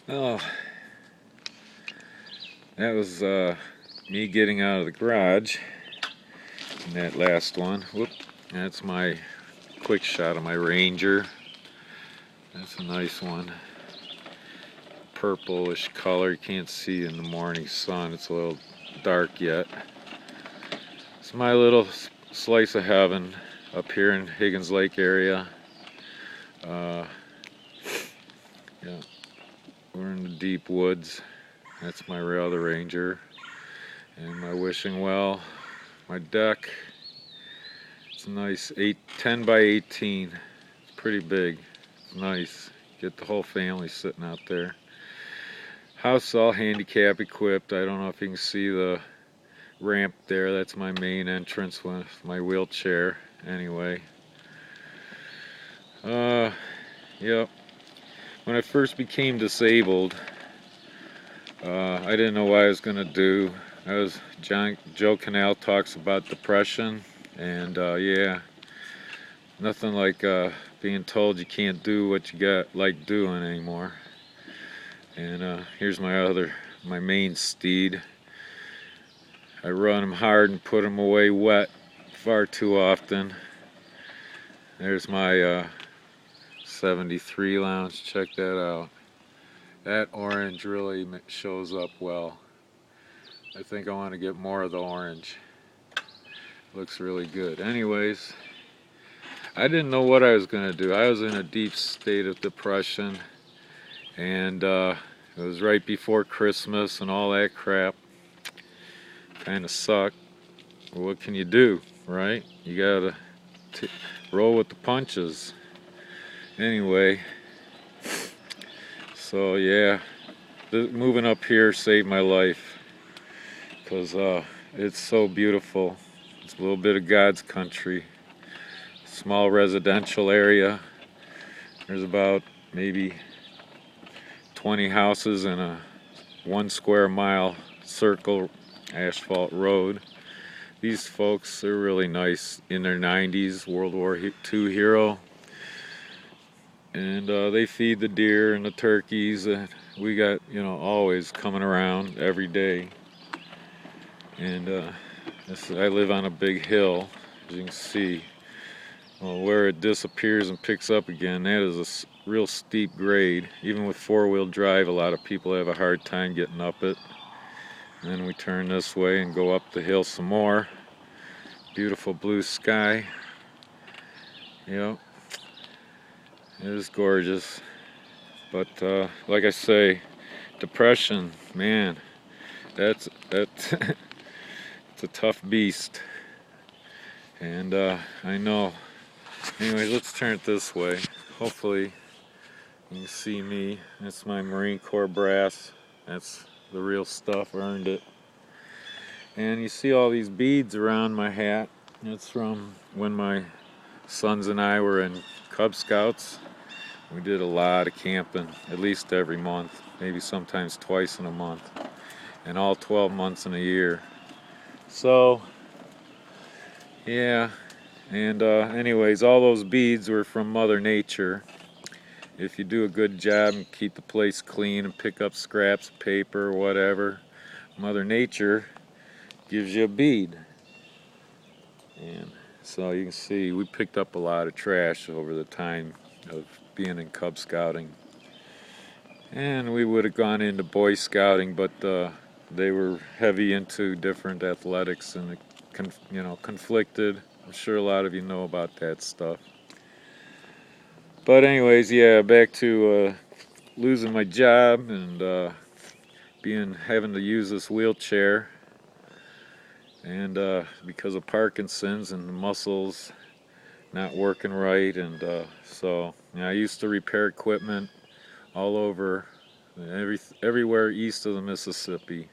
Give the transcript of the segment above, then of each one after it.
Oh, that was me getting out of the garage in that last one. Whoop. That's my quick shot of my Ranger. That's a nice one. Purplish color. You can't see in the morning sun. It's a little dark yet. It's my little slice of heaven up here in Higgins Lake area. Uh, yeah, we're in the deep woods. That's my other Ranger. And my wishing well, my deck. It's a nice 10 by 18. It's pretty big. It's nice. Get the whole family sitting out there. House all handicap equipped. I don't know if you can see the ramp there. That's my main entrance with my wheelchair. Anyway. Yep. When I first became disabled, I didn't know what I was gonna do. Joe Canal talks about depression, and yeah, nothing like being told you can't do what you got like doing anymore. And here's my main steed. I run him hard and put him away wet far too often. There's my 73 Lounge. Check that out. That orange really shows up well. I think I want to get more of the orange. Looks really good. Anyways, I didn't know what I was going to do. I was in a deep state of depression, and it was right before Christmas and all that crap. Kind of sucked. Well, what can you do, right? You gotta roll with the punches. Anyway, so yeah, moving up here saved my life, because it's so beautiful. It's a little bit of God's country. Small residential area. There's about maybe 20 houses in a 1 square mile circle asphalt road. These folks are really nice, in their 90s, World War II hero. And they feed the deer and the turkeys. We got, always coming around every day. And I live on a big hill, as you can see. Well, where it disappears and picks up again, that is a real steep grade. Even with four-wheel drive, a lot of people have a hard time getting up it. And then we turn this way and go up the hill some more. Beautiful blue sky. Yep, it is gorgeous. But like I say, depression, man, that's it's a tough beast. And I know. Anyways, let's turn it this way. Hopefully you can see me. That's my Marine Corps brass. That's the real stuff, earned it. And you see all these beads around my hat. It's from when my sons and I were in Cub Scouts. We did a lot of camping, at least every month, maybe sometimes twice in a month, and all 12 months in a year. So, yeah, and anyways, all those beads were from Mother Nature. If you do a good job and keep the place clean and pick up scraps of paper or whatever, Mother Nature gives you a bead. And so you can see we picked up a lot of trash over the time of being in Cub Scouting. And we would have gone into Boy Scouting, but they were heavy into different athletics, and it conflicted. I'm sure a lot of you know about that stuff. But anyways, yeah, back to losing my job and having to use this wheelchair, and because of Parkinson's and the muscles not working right, and so I used to repair equipment all over, everywhere east of the Mississippi.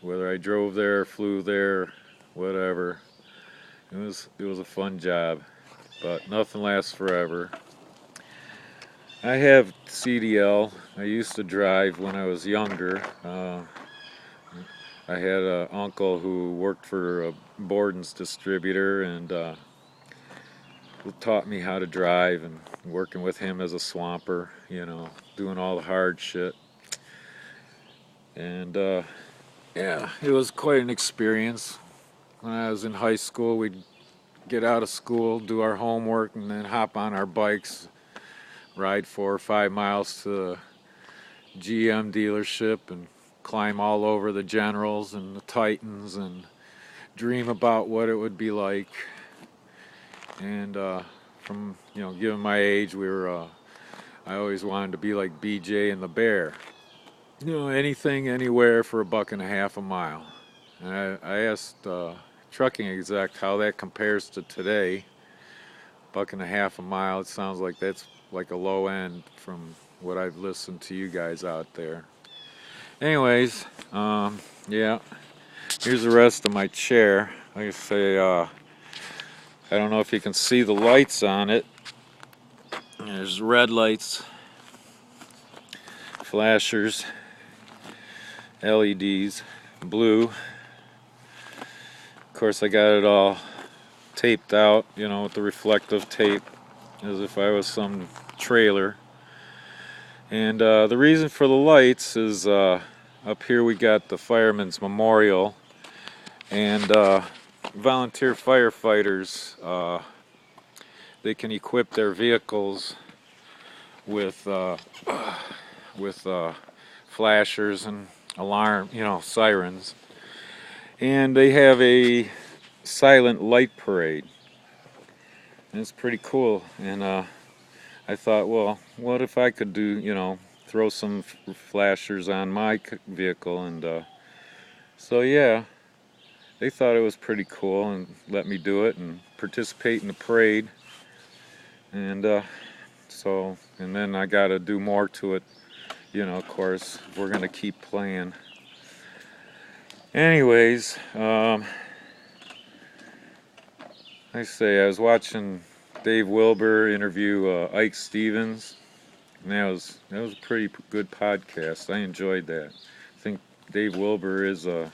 Whether I drove there, flew there, whatever. It was a fun job, but nothing lasts forever. I have CDL. I used to drive when I was younger. I had an uncle who worked for a Borden's distributor, and taught me how to drive, and working with him as a swamper, doing all the hard shit. And yeah, it was quite an experience. When I was in high school, we'd get out of school, do our homework, and then hop on our bikes, ride 4 or 5 miles to the GM dealership and climb all over the Generals and the Titans and dream about what it would be like. And from, given my age, I always wanted to be like BJ and the Bear. Anything, anywhere for $1.50 a mile. And I asked trucking exec how that compares to today. $1.50 a mile. It sounds like that's like a low end from what I've listened to you guys out there. Anyways, yeah. Here's the rest of my chair. Like I say, I don't know if you can see the lights on it. There's red lights, flashers, LEDs, blue. Of course, I got it all taped out, with the reflective tape, as if I was some trailer. And the reason for the lights is up here we got the Fireman's Memorial, and volunteer firefighters, they can equip their vehicles with flashers and alarm, sirens, and they have a silent light parade. And it's pretty cool. And I thought, well, what if I could do, throw some flashers on my vehicle? And so yeah, they thought it was pretty cool and let me do it and participate in the parade. And and then I got to do more to it, of course, if we're going to keep playing. Anyways, I say I was watching Dave Wilbur interview Ike Stevens, and that was a pretty good podcast. I enjoyed that. I think Dave Wilbur is a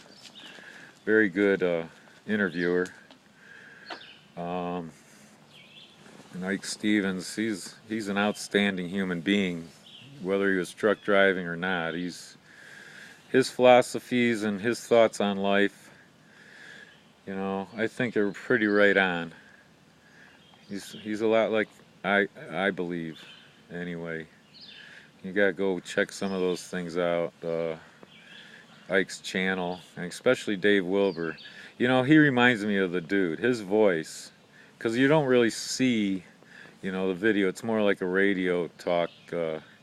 very good interviewer. And Ike Stevens, he's an outstanding human being, whether he was truck driving or not. His philosophies and his thoughts on life, I think are pretty right on. He's a lot like I believe, anyway. You gotta go check some of those things out. Ike's channel, and especially Dave Wilbur. He reminds me of the dude. His voice, because you don't really see, the video. It's more like a radio talk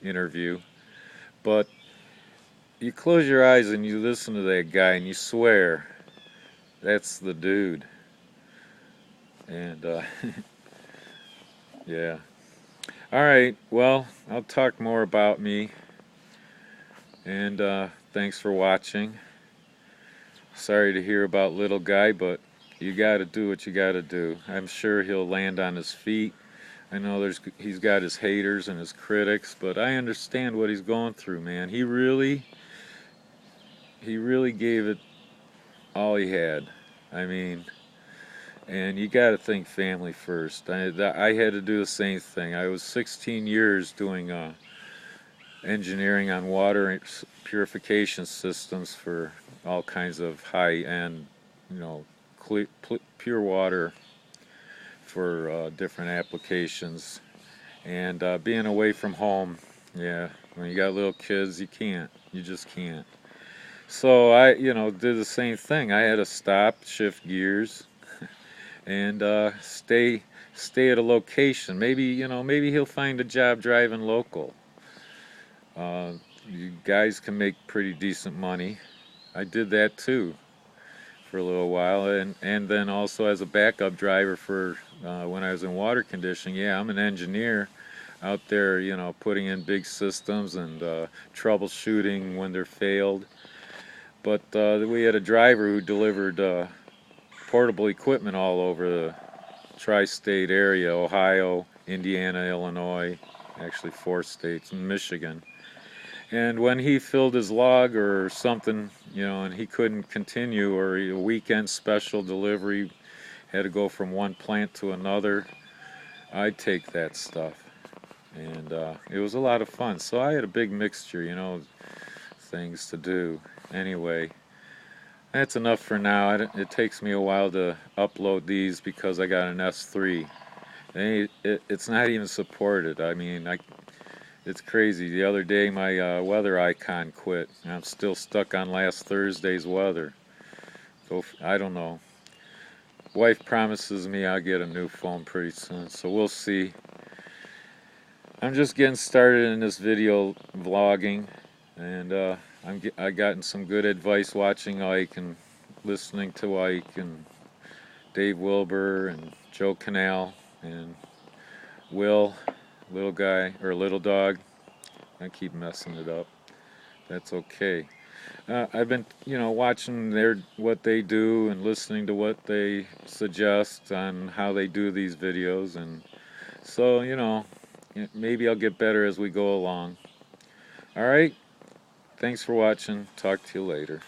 interview. But you close your eyes and you listen to that guy and you swear, that's the dude. And yeah. Alright, well, I'll talk more about me. And thanks for watching. Sorry to hear about little guy, but you gotta do what you gotta do. I'm sure he'll land on his feet. I know he's got his haters and his critics, but I understand what he's going through, man. He really gave it all he had. I mean, and you got to think family first. I had to do the same thing. I was 16 years doing engineering on water purification systems for all kinds of high-end, pure water for different applications. And being away from home, yeah, when you got little kids, you just can't. So I, did the same thing. I had to stop, shift gears, and stay at a location. Maybe he'll find a job driving local. You guys can make pretty decent money. I did that too for a little while, and then also as a backup driver for when I was in water conditioning. Yeah, I'm an engineer out there, putting in big systems and troubleshooting when they're failed. But we had a driver who delivered portable equipment all over the tri-state area: Ohio, Indiana, Illinois, actually 4 states, and Michigan. And when he filled his log or something, and he couldn't continue, or a weekend special delivery, had to go from one plant to another, I'd take that stuff. And it was a lot of fun. So I had a big mixture, things to do. Anyway, that's enough for now. It takes me a while to upload these because I got an S3. It's not even supported. I mean, it's crazy. The other day my weather icon quit. And I'm still stuck on last Thursday's weather. I don't know. Wife promises me I'll get a new phone pretty soon, so we'll see. I'm just getting started in this video vlogging, and I gotten some good advice watching Ike and listening to Ike and Dave Wilbur and Joe Canal and Will, little guy or little dog. I keep messing it up. That's okay. I've been, watching what they do and listening to what they suggest on how they do these videos, and so maybe I'll get better as we go along. All right. Thanks for watching. Talk to you later.